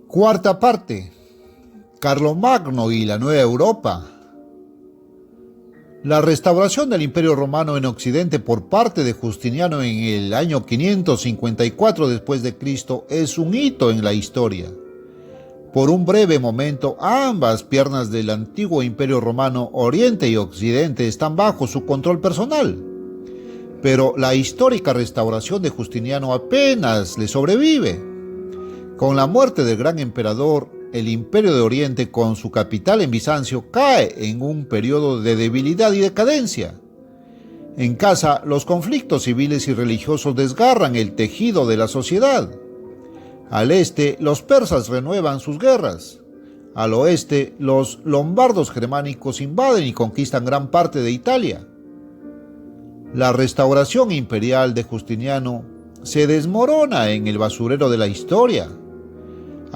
Cuarta parte. Carlomagno y la Nueva Europa. La restauración del Imperio Romano en Occidente por parte de Justiniano en el año 554 después de Cristo es un hito en la historia. Por un breve momento, ambas piernas del antiguo Imperio Romano, Oriente y Occidente, están bajo su control personal. Pero la histórica restauración de Justiniano apenas le sobrevive. Con la muerte del gran emperador, el Imperio de Oriente, con su capital en Bizancio, cae en un periodo de debilidad y decadencia. En casa, los conflictos civiles y religiosos desgarran el tejido de la sociedad. Al este, los persas renuevan sus guerras. Al oeste, los lombardos germánicos invaden y conquistan gran parte de Italia. La restauración imperial de Justiniano se desmorona en el basurero de la historia.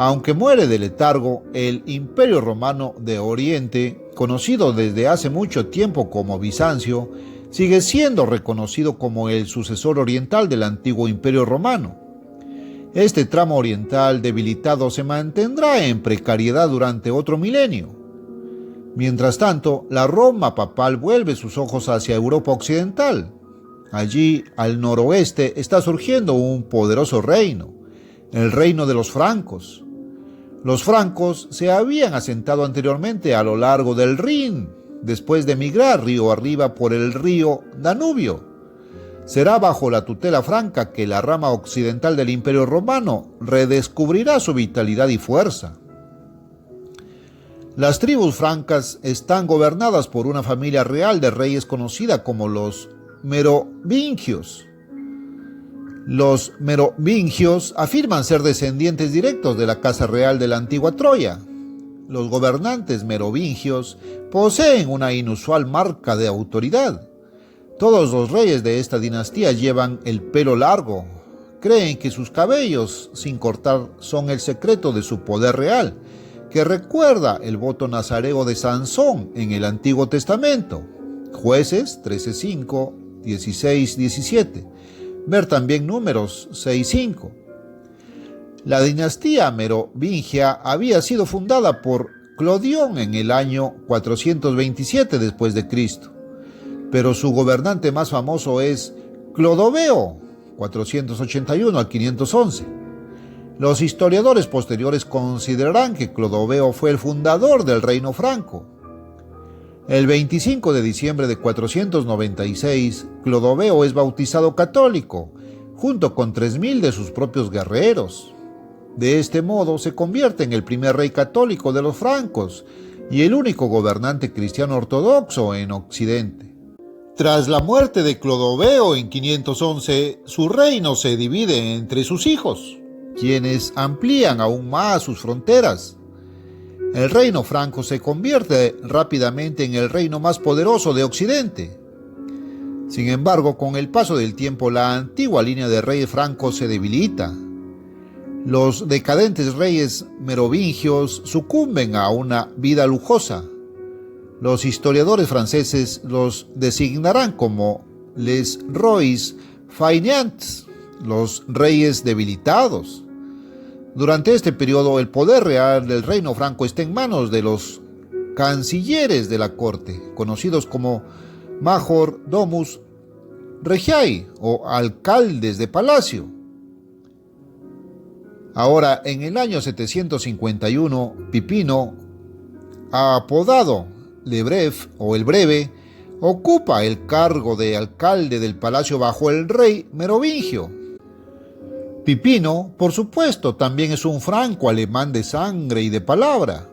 Aunque muere de letargo, el Imperio Romano de Oriente, conocido desde hace mucho tiempo como Bizancio, sigue siendo reconocido como el sucesor oriental del antiguo Imperio Romano. Este tramo oriental debilitado se mantendrá en precariedad durante otro milenio. Mientras tanto, la Roma papal vuelve sus ojos hacia Europa occidental. Allí, al noroeste, está surgiendo un poderoso reino, el reino de los francos. Los francos se habían asentado anteriormente a lo largo del Rin, después de migrar río arriba por el río Danubio. Será bajo la tutela franca que la rama occidental del Imperio Romano redescubrirá su vitalidad y fuerza. Las tribus francas están gobernadas por una familia real de reyes conocida como los merovingios. Los merovingios afirman ser descendientes directos de la casa real de la antigua Troya. Los gobernantes merovingios poseen una inusual marca de autoridad. Todos los reyes de esta dinastía llevan el pelo largo. Creen que sus cabellos sin cortar son el secreto de su poder real, que recuerda el voto nazareo de Sansón en el Antiguo Testamento. Jueces 13:5, 16:17. Ver también Números 6:5. La dinastía merovingia había sido fundada por Clodión en el año 427 después de Cristo, pero su gobernante más famoso es Clodoveo, 481 al 511. Los historiadores posteriores considerarán que Clodoveo fue el fundador del reino franco. El 25 de diciembre de 496, Clodoveo es bautizado católico, junto con 3.000 de sus propios guerreros. De este modo se convierte en el primer rey católico de los francos y el único gobernante cristiano ortodoxo en Occidente. Tras la muerte de Clodoveo en 511, su reino se divide entre sus hijos, quienes amplían aún más sus fronteras. El reino franco se convierte rápidamente en el reino más poderoso de Occidente. Sin embargo, con el paso del tiempo, la antigua línea de reyes francos se debilita. Los decadentes reyes merovingios sucumben a una vida lujosa. Los historiadores franceses los designarán como les rois fainéants, los reyes debilitados. Durante este periodo, el poder real del reino franco está en manos de los cancilleres de la corte, conocidos como major domus regiae o alcaldes de palacio. Ahora, en el año 751, Pipino, apodado Le Bref o el Breve, ocupa el cargo de alcalde del palacio bajo el rey merovingio. Pipino, por supuesto, también es un franco alemán de sangre y de palabra.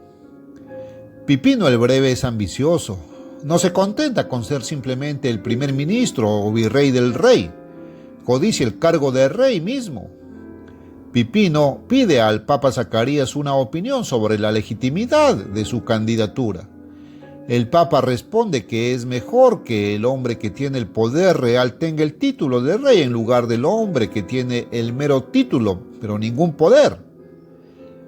Pipino el Breve es ambicioso. No se contenta con ser simplemente el primer ministro o virrey del rey. Codicia el cargo de rey mismo. Pipino pide al Papa Zacarías una opinión sobre la legitimidad de su candidatura. El Papa responde que es mejor que el hombre que tiene el poder real tenga el título de rey en lugar del hombre que tiene el mero título, pero ningún poder.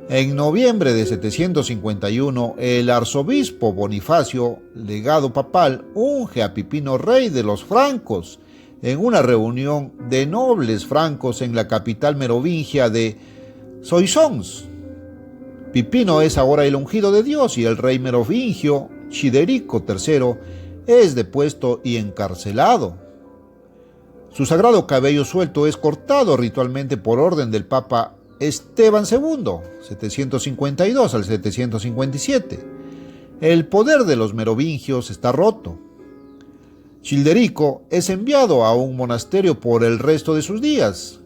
En noviembre de 751, el arzobispo Bonifacio, legado papal, unge a Pipino rey de los francos en una reunión de nobles francos en la capital merovingia de Soissons. Pipino es ahora el ungido de Dios y el rey merovingio Childerico III es depuesto y encarcelado. Su sagrado cabello suelto es cortado ritualmente por orden del Papa Esteban II, 752 al 757. El poder de los merovingios está roto. Childerico es enviado a un monasterio por el resto de sus días.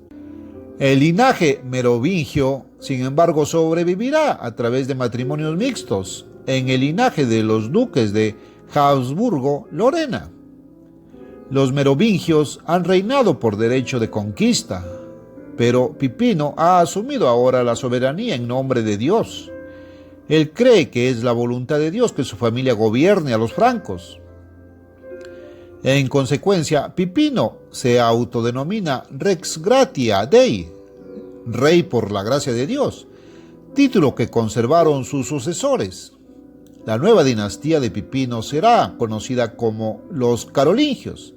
El linaje merovingio, sin embargo, sobrevivirá a través de matrimonios mixtos en el linaje de los duques de Habsburgo-Lorena. Los merovingios han reinado por derecho de conquista, pero Pipino ha asumido ahora la soberanía en nombre de Dios. Él cree que es la voluntad de Dios que su familia gobierne a los francos. En consecuencia, Pipino se autodenomina Rex Gratia Dei, rey por la gracia de Dios, título que conservaron sus sucesores. La nueva dinastía de Pipino será conocida como los Carolingios.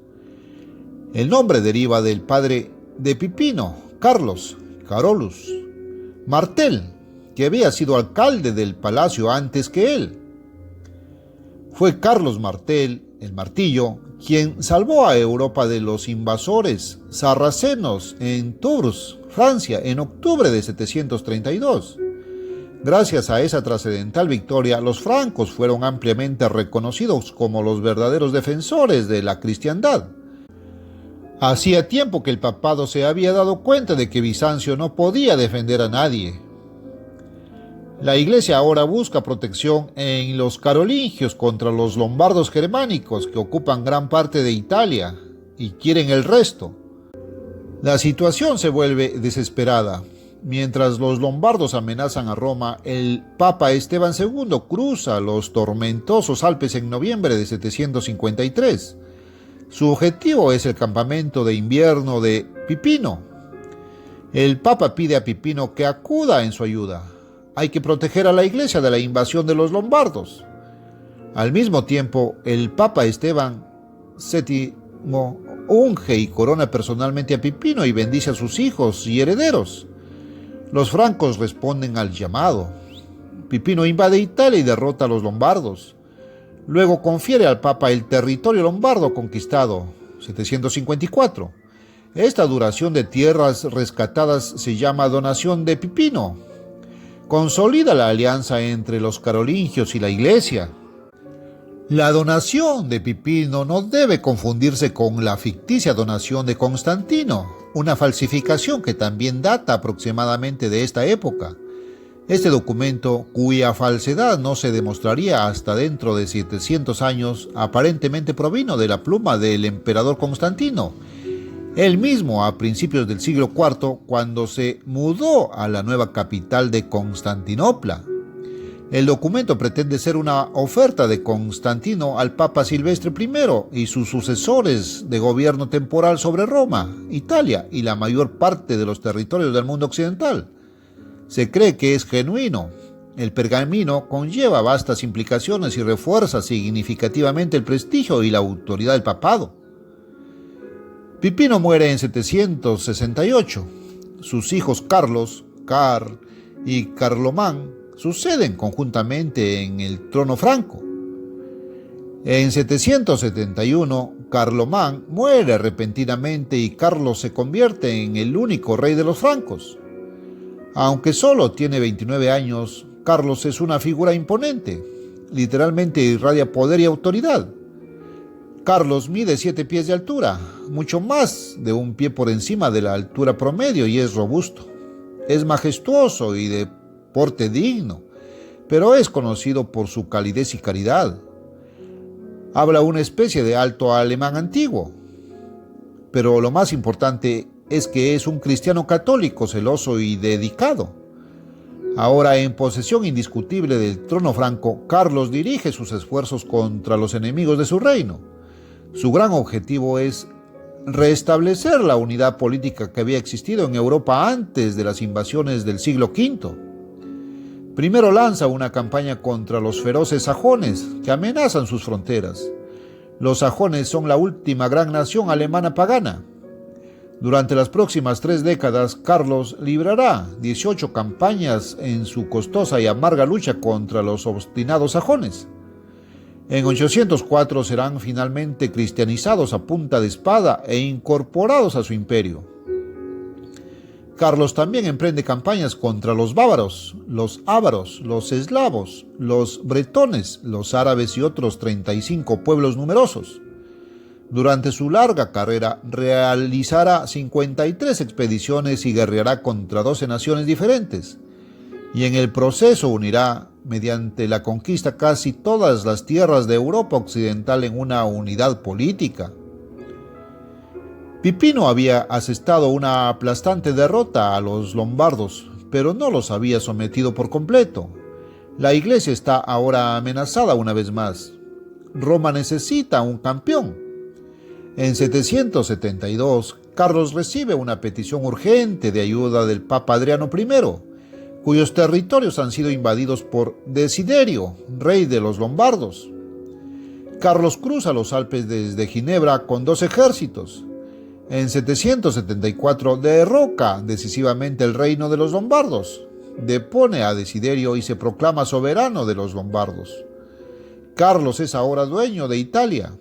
El nombre deriva del padre de Pipino, Carolus Martel, que había sido alcalde del palacio antes que él. Fue Carlos Martel, el Martillo, quien salvó a Europa de los invasores sarracenos en Tours, Francia, en octubre de 732. Gracias a esa trascendental victoria, los francos fueron ampliamente reconocidos como los verdaderos defensores de la cristiandad. Hacía tiempo que el papado se había dado cuenta de que Bizancio no podía defender a nadie. La Iglesia ahora busca protección en los carolingios contra los lombardos germánicos que ocupan gran parte de Italia y quieren el resto. La situación se vuelve desesperada. Mientras los lombardos amenazan a Roma, el Papa Esteban II cruza los tormentosos Alpes en noviembre de 753. Su objetivo es el campamento de invierno de Pipino. El Papa pide a Pipino que acuda en su ayuda. Hay que proteger a la Iglesia de la invasión de los lombardos. Al mismo tiempo, el Papa Esteban VII unge y corona personalmente a Pipino y bendice a sus hijos y herederos. Los francos responden al llamado. Pipino invade Italia y derrota a los lombardos. Luego confiere al Papa el territorio lombardo conquistado, 754. Esta duración de tierras rescatadas se llama donación de Pipino. Consolida la alianza entre los carolingios y la Iglesia. La donación de Pipino no debe confundirse con la ficticia donación de Constantino, una falsificación que también data aproximadamente de esta época. Este documento, cuya falsedad no se demostraría hasta dentro de 700 años, aparentemente provino de la pluma del emperador Constantino, él mismo a principios del siglo IV, cuando se mudó a la nueva capital de Constantinopla. El documento pretende ser una oferta de Constantino al Papa Silvestre I y sus sucesores de gobierno temporal sobre Roma, Italia y la mayor parte de los territorios del mundo occidental. Se cree que es genuino. El pergamino conlleva vastas implicaciones y refuerza significativamente el prestigio y la autoridad del papado. Pipino muere en 768. Sus hijos Carlos, Karl y Carlomán suceden conjuntamente en el trono franco. En 771, Carlomán muere repentinamente y Carlos se convierte en el único rey de los francos. Aunque solo tiene 29 años, Carlos es una figura imponente. Literalmente irradia poder y autoridad. Carlos mide 7 pies de altura, mucho más de un pie por encima de la altura promedio, y es robusto. Es majestuoso y de porte digno, pero es conocido por su calidez y caridad. Habla una especie de alto alemán antiguo, pero lo más importante es que es un cristiano católico celoso y dedicado. Ahora en posesión indiscutible del trono franco, Carlos dirige sus esfuerzos contra los enemigos de su reino. Su gran objetivo es restablecer la unidad política que había existido en Europa antes de las invasiones del siglo V. Primero lanza una campaña contra los feroces sajones que amenazan sus fronteras. Los sajones son la última gran nación alemana pagana. Durante las próximas 3 décadas, Carlos librará 18 campañas en su costosa y amarga lucha contra los obstinados sajones. En 804 serán finalmente cristianizados a punta de espada e incorporados a su imperio. Carlos también emprende campañas contra los bávaros, los ávaros, los eslavos, los bretones, los árabes y otros 35 pueblos numerosos. Durante su larga carrera realizará 53 expediciones y guerreará contra 12 naciones diferentes, y en el proceso unirá, mediante la conquista, casi todas las tierras de Europa occidental en una unidad política. Pipino había asestado una aplastante derrota a los lombardos, pero no los había sometido por completo. La Iglesia está ahora amenazada una vez más. Roma necesita un campeón. En 772, Carlos recibe una petición urgente de ayuda del Papa Adriano I, cuyos territorios han sido invadidos por Desiderio, rey de los lombardos. Carlos cruza los Alpes desde Ginebra con 2 ejércitos. En 774 derroca decisivamente el reino de los lombardos, depone a Desiderio y se proclama soberano de los lombardos. Carlos es ahora dueño de Italia.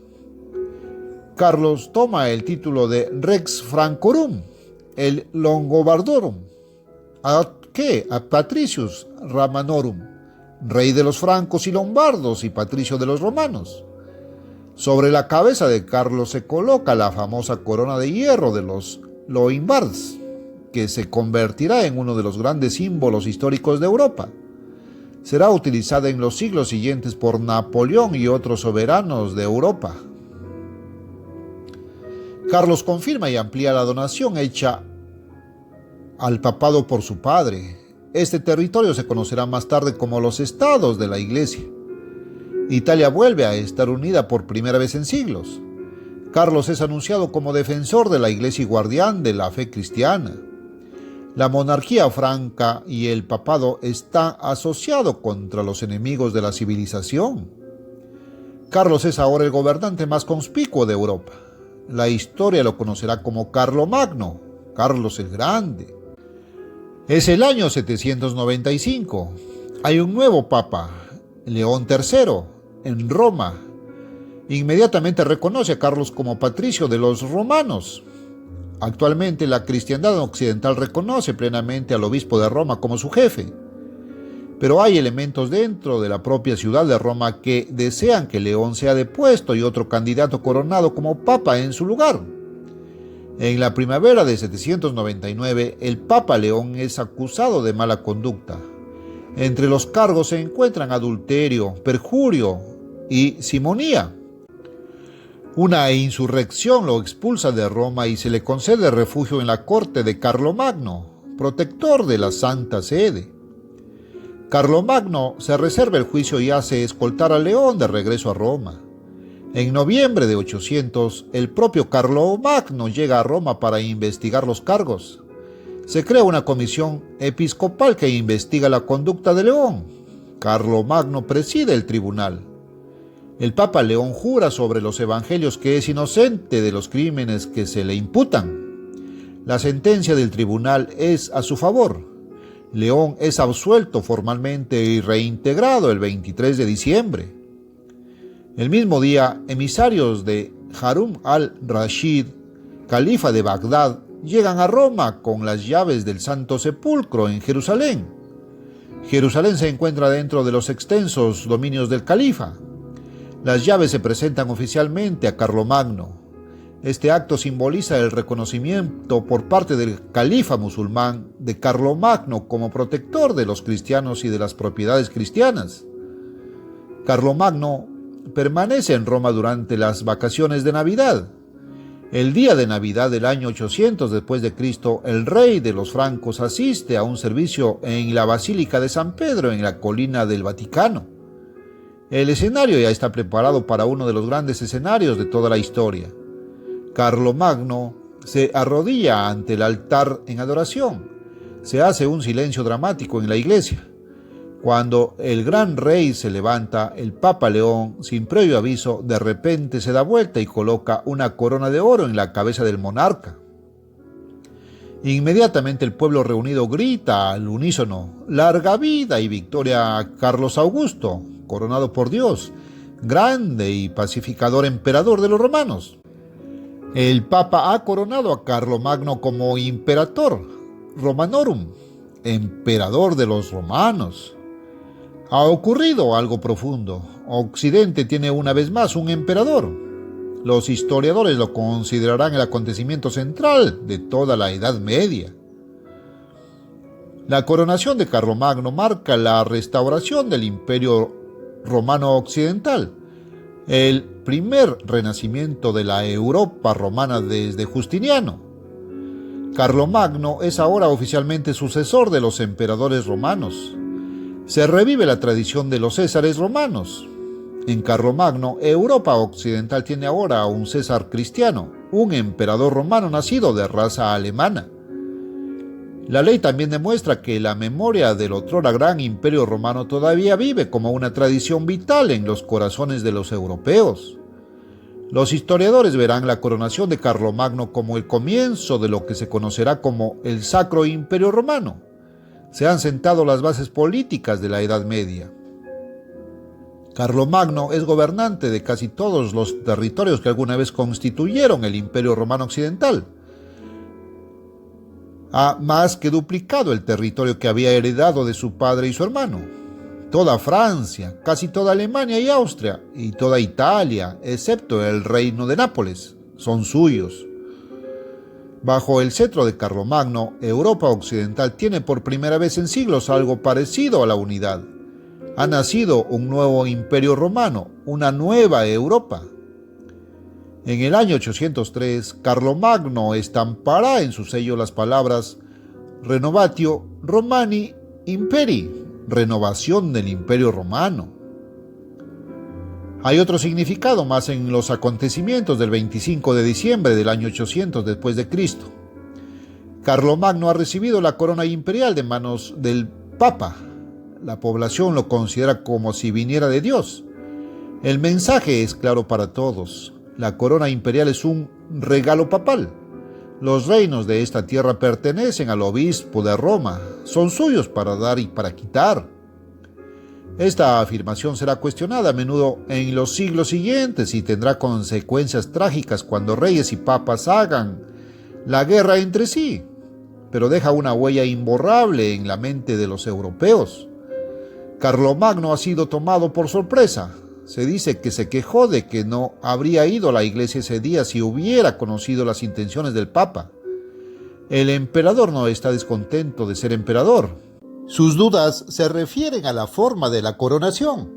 Carlos toma el título de Rex Francorum, el Longobardorum, a Patricius Romanorum, rey de los francos y lombardos y patricio de los romanos. Sobre la cabeza de Carlos se coloca la famosa corona de hierro de los Loimbards, que se convertirá en uno de los grandes símbolos históricos de Europa. Será utilizada en los siglos siguientes por Napoleón y otros soberanos de Europa. Carlos confirma y amplía la donación hecha al papado por su padre. Este territorio se conocerá más tarde como los Estados de la Iglesia. Italia vuelve a estar unida por primera vez en siglos. Carlos es anunciado como defensor de la Iglesia y guardián de la fe cristiana. La monarquía franca y el papado están asociados contra los enemigos de la civilización. Carlos es ahora el gobernante más conspicuo de Europa. La historia lo conocerá como Carlomagno, Carlos el Grande. Es el año 795. Hay un nuevo papa, León III, en Roma. Inmediatamente reconoce a Carlos como patricio de los romanos. Actualmente la cristiandad occidental reconoce plenamente al obispo de Roma como su jefe. Pero hay elementos dentro de la propia ciudad de Roma que desean que León sea depuesto y otro candidato coronado como papa en su lugar. En la primavera de 799, el Papa León es acusado de mala conducta. Entre los cargos se encuentran adulterio, perjurio y simonía. Una insurrección lo expulsa de Roma y se le concede refugio en la corte de Carlomagno, protector de la Santa Sede. Carlomagno se reserva el juicio y hace escoltar a León de regreso a Roma. En noviembre de 800, el propio Carlomagno llega a Roma para investigar los cargos. Se crea una comisión episcopal que investiga la conducta de León. Carlomagno preside el tribunal. El Papa León jura sobre los evangelios que es inocente de los crímenes que se le imputan. La sentencia del tribunal es a su favor. León es absuelto formalmente y reintegrado el 23 de diciembre. El mismo día, emisarios de Harún al-Rashid, califa de Bagdad, llegan a Roma con las llaves del Santo Sepulcro en Jerusalén. Jerusalén se encuentra dentro de los extensos dominios del califa. Las llaves se presentan oficialmente a Carlomagno. Este acto simboliza el reconocimiento por parte del califa musulmán de Carlomagno como protector de los cristianos y de las propiedades cristianas. Carlomagno permanece en Roma durante las vacaciones de Navidad. El día de Navidad del año 800 después de Cristo, el rey de los francos asiste a un servicio en la Basílica de San Pedro en la colina del Vaticano. El escenario ya está preparado para uno de los grandes escenarios de toda la historia. Carlomagno se arrodilla ante el altar en adoración. Se hace un silencio dramático en la iglesia. Cuando el gran rey se levanta, el Papa León, sin previo aviso, de repente se da vuelta y coloca una corona de oro en la cabeza del monarca. Inmediatamente el pueblo reunido grita al unísono: «¡Larga vida y victoria a Carlos Augusto, coronado por Dios, grande y pacificador emperador de los romanos!». El Papa ha coronado a Carlomagno como Imperator Romanorum, emperador de los romanos. Ha ocurrido algo profundo. Occidente tiene una vez más un emperador. Los historiadores lo considerarán el acontecimiento central de toda la Edad Media. La coronación de Carlomagno marca la restauración del Imperio Romano Occidental, el primer renacimiento de la Europa romana desde Justiniano. Carlomagno es ahora oficialmente sucesor de los emperadores romanos. Se revive la tradición de los césares romanos. En Carlomagno, Europa Occidental tiene ahora un César cristiano, un emperador romano nacido de raza alemana. La ley también demuestra que la memoria del otrora gran imperio romano todavía vive como una tradición vital en los corazones de los europeos. Los historiadores verán la coronación de Carlomagno como el comienzo de lo que se conocerá como el Sacro Imperio Romano. Se han sentado las bases políticas de la Edad Media. Carlomagno es gobernante de casi todos los territorios que alguna vez constituyeron el Imperio Romano Occidental. Ha más que duplicado el territorio que había heredado de su padre y su hermano. Toda Francia, casi toda Alemania y Austria, y toda Italia, excepto el reino de Nápoles, son suyos. Bajo el cetro de Carlomagno, Europa Occidental tiene por primera vez en siglos algo parecido a la unidad. Ha nacido un nuevo imperio romano, una nueva Europa. En el año 803, Carlomagno estampará en su sello las palabras Renovatio Romani Imperi, renovación del Imperio Romano. Hay otro significado más en los acontecimientos del 25 de diciembre del año 800 después de Cristo. Carlomagno ha recibido la corona imperial de manos del Papa. La población lo considera como si viniera de Dios. El mensaje es claro para todos. La corona imperial es un regalo papal. Los reinos de esta tierra pertenecen al obispo de Roma. Son suyos para dar y para quitar. Esta afirmación será cuestionada a menudo en los siglos siguientes y tendrá consecuencias trágicas cuando reyes y papas hagan la guerra entre sí, pero deja una huella imborrable en la mente de los europeos. Carlomagno ha sido tomado por sorpresa. Se dice que se quejó de que no habría ido a la iglesia ese día si hubiera conocido las intenciones del Papa. El emperador no está descontento de ser emperador. Sus dudas se refieren a la forma de la coronación.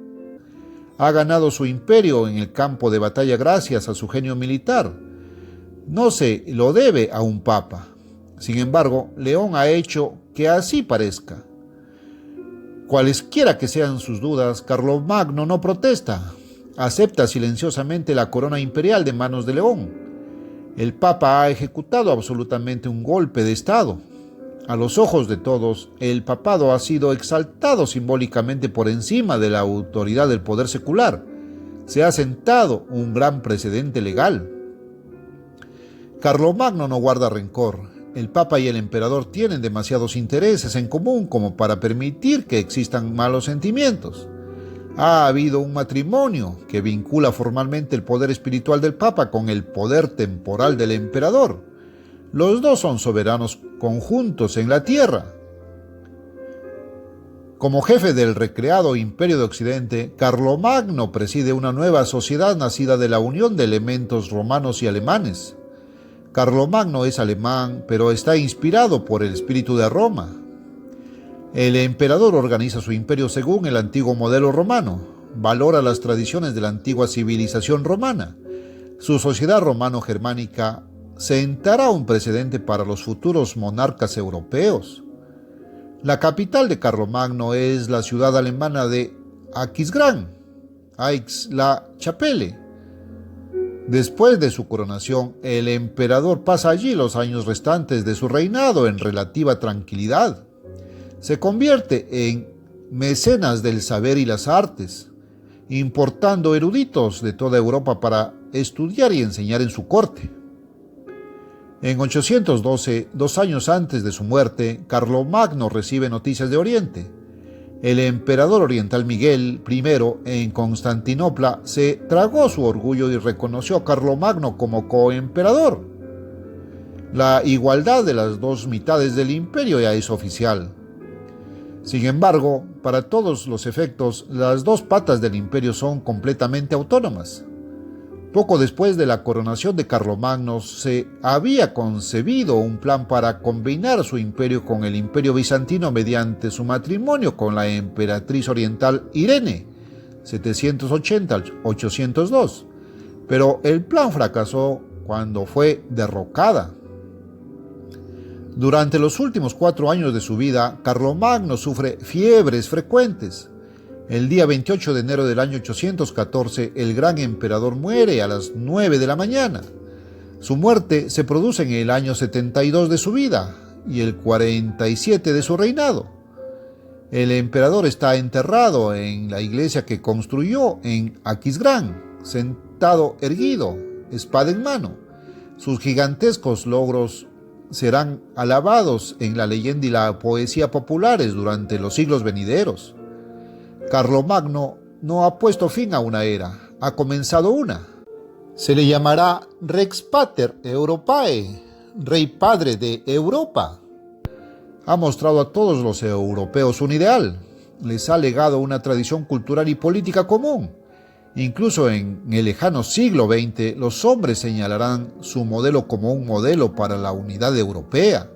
Ha ganado su imperio en el campo de batalla gracias a su genio militar. No se lo debe a un papa. Sin embargo, León ha hecho que así parezca. Cualesquiera que sean sus dudas, Carlomagno no protesta. Acepta silenciosamente la corona imperial de manos de León. El Papa ha ejecutado absolutamente un golpe de Estado. A los ojos de todos, el papado ha sido exaltado simbólicamente por encima de la autoridad del poder secular. Se ha sentado un gran precedente legal. Carlomagno no guarda rencor. El Papa y el emperador tienen demasiados intereses en común como para permitir que existan malos sentimientos. Ha habido un matrimonio que vincula formalmente el poder espiritual del Papa con el poder temporal del emperador. Los dos son soberanos conjuntos en la tierra. Como jefe del recreado Imperio de Occidente, Carlomagno preside una nueva sociedad nacida de la unión de elementos romanos y alemanes. Carlomagno es alemán, pero está inspirado por el espíritu de Roma. El emperador organiza su imperio según el antiguo modelo romano, valora las tradiciones de la antigua civilización romana. Su sociedad romano-germánica sentará un precedente para los futuros monarcas europeos. La capital de Carlomagno es la ciudad alemana de Aquisgrán, Aix-la-Chapelle. Después de su coronación, el emperador pasa allí los años restantes de su reinado en relativa tranquilidad. Se convierte en mecenas del saber y las artes, importando eruditos de toda Europa para estudiar y enseñar en su corte. En 812, 2 años antes de su muerte, Carlomagno recibe noticias de Oriente. El emperador oriental Miguel I en Constantinopla se tragó su orgullo y reconoció a Carlomagno como coemperador. La igualdad de las dos mitades del imperio ya es oficial. Sin embargo, para todos los efectos, las dos patas del imperio son completamente autónomas. Poco después de la coronación de Carlomagno se había concebido un plan para combinar su imperio con el imperio bizantino mediante su matrimonio con la emperatriz oriental Irene, 780-802, pero el plan fracasó cuando fue derrocada. Durante los últimos 4 años de su vida, Carlomagno sufre fiebres frecuentes. El día 28 de enero del año 814, el gran emperador muere a las 9 de la mañana. Su muerte se produce en el año 72 de su vida y el 47 de su reinado. El emperador está enterrado en la iglesia que construyó en Aquisgrán, sentado erguido, espada en mano. Sus gigantescos logros serán alabados en la leyenda y la poesía populares durante los siglos venideros. Carlomagno no ha puesto fin a una era, ha comenzado una. Se le llamará Rex Pater Europae, Rey Padre de Europa. Ha mostrado a todos los europeos un ideal, les ha legado una tradición cultural y política común. Incluso en el lejano siglo XX, los hombres señalarán su modelo como un modelo para la unidad europea.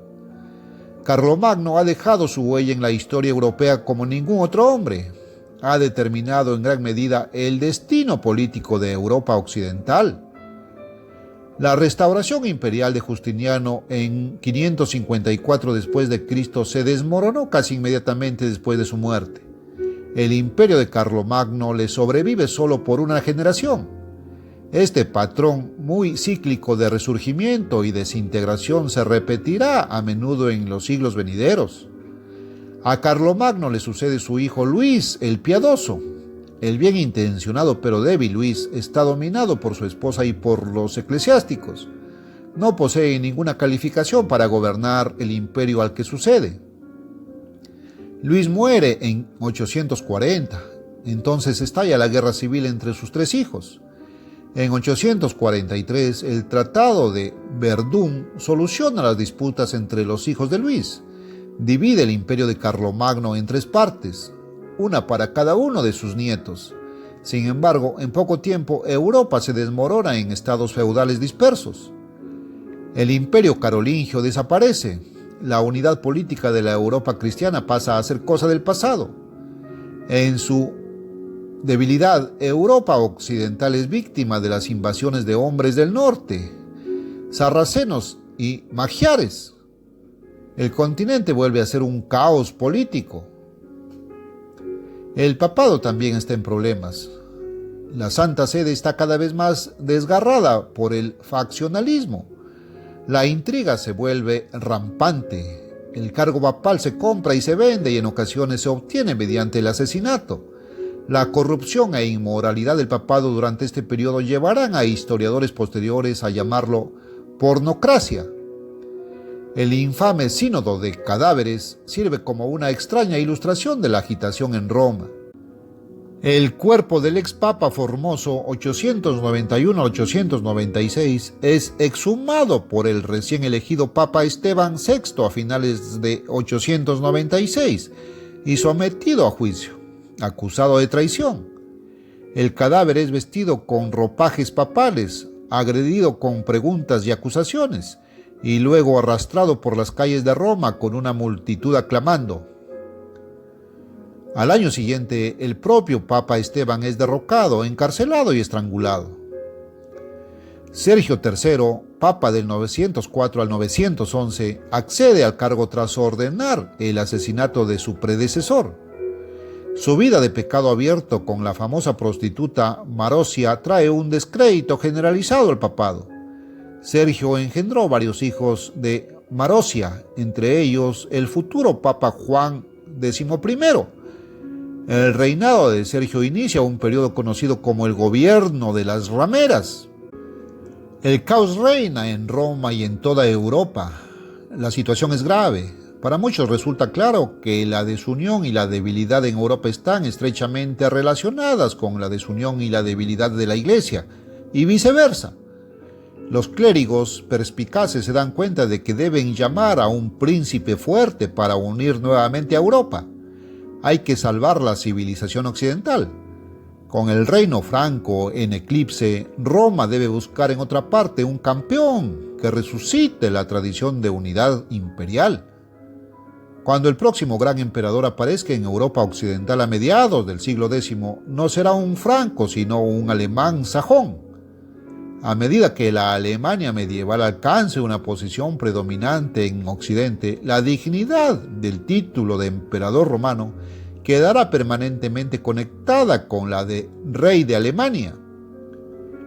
Carlomagno ha dejado su huella en la historia europea como ningún otro hombre. Ha determinado en gran medida el destino político de Europa occidental. La restauración imperial de Justiniano en 554 después de Cristo se desmoronó casi inmediatamente después de su muerte. El imperio de Carlomagno le sobrevive solo por una generación. Este patrón muy cíclico de resurgimiento y desintegración se repetirá a menudo en los siglos venideros. A Carlomagno le sucede su hijo Luis el Piadoso. El bien intencionado pero débil Luis está dominado por su esposa y por los eclesiásticos. No posee ninguna calificación para gobernar el imperio al que sucede. Luis muere en 840. Entonces estalla la guerra civil entre sus 3 hijos. En 843, el Tratado de Verdún soluciona las disputas entre los hijos de Luis. Divide el imperio de Carlomagno en 3 partes, una para cada uno de sus nietos. Sin embargo, en poco tiempo, Europa se desmorona en estados feudales dispersos. El imperio carolingio desaparece. La unidad política de la Europa cristiana pasa a ser cosa del pasado. En su debilidad, Europa occidental es víctima de las invasiones de hombres del norte, sarracenos y magiares. El continente vuelve a ser un caos político. El papado también está en problemas. La Santa Sede está cada vez más desgarrada por el faccionalismo. La intriga se vuelve rampante. El cargo papal se compra y se vende y en ocasiones se obtiene mediante el asesinato. La corrupción e inmoralidad del papado durante este periodo llevarán a historiadores posteriores a llamarlo pornocracia. El infame sínodo de cadáveres sirve como una extraña ilustración de la agitación en Roma. El cuerpo del ex papa Formoso 891-896 es exhumado por el recién elegido papa Esteban VI a finales de 896 y sometido a juicio, acusado de traición. El cadáver es vestido con ropajes papales, agredido con preguntas y acusaciones, y luego arrastrado por las calles de Roma con una multitud aclamando. Al año siguiente, el propio Papa Esteban es derrocado, encarcelado y estrangulado. Sergio III, Papa del 904 al 911, accede al cargo tras ordenar el asesinato de su predecesor. Su vida de pecado abierto con la famosa prostituta Marosia trae un descrédito generalizado al papado. Sergio engendró varios hijos de Marosia, entre ellos el futuro Papa Juan XI. El reinado de Sergio inicia un periodo conocido como el Gobierno de las Rameras. El caos reina en Roma y en toda Europa. La situación es grave. Para muchos resulta claro que la desunión y la debilidad en Europa están estrechamente relacionadas con la desunión y la debilidad de la Iglesia, y viceversa. Los clérigos perspicaces se dan cuenta de que deben llamar a un príncipe fuerte para unir nuevamente a Europa. Hay que salvar la civilización occidental. Con el reino franco en eclipse, Roma debe buscar en otra parte un campeón que resucite la tradición de unidad imperial. Cuando el próximo gran emperador aparezca en Europa occidental a mediados del siglo X, no será un franco, sino un alemán sajón. A medida que la Alemania medieval alcance una posición predominante en Occidente, la dignidad del título de emperador romano quedará permanentemente conectada con la de rey de Alemania.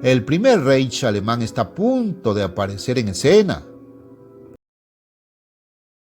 El primer Reich alemán está a punto de aparecer en escena.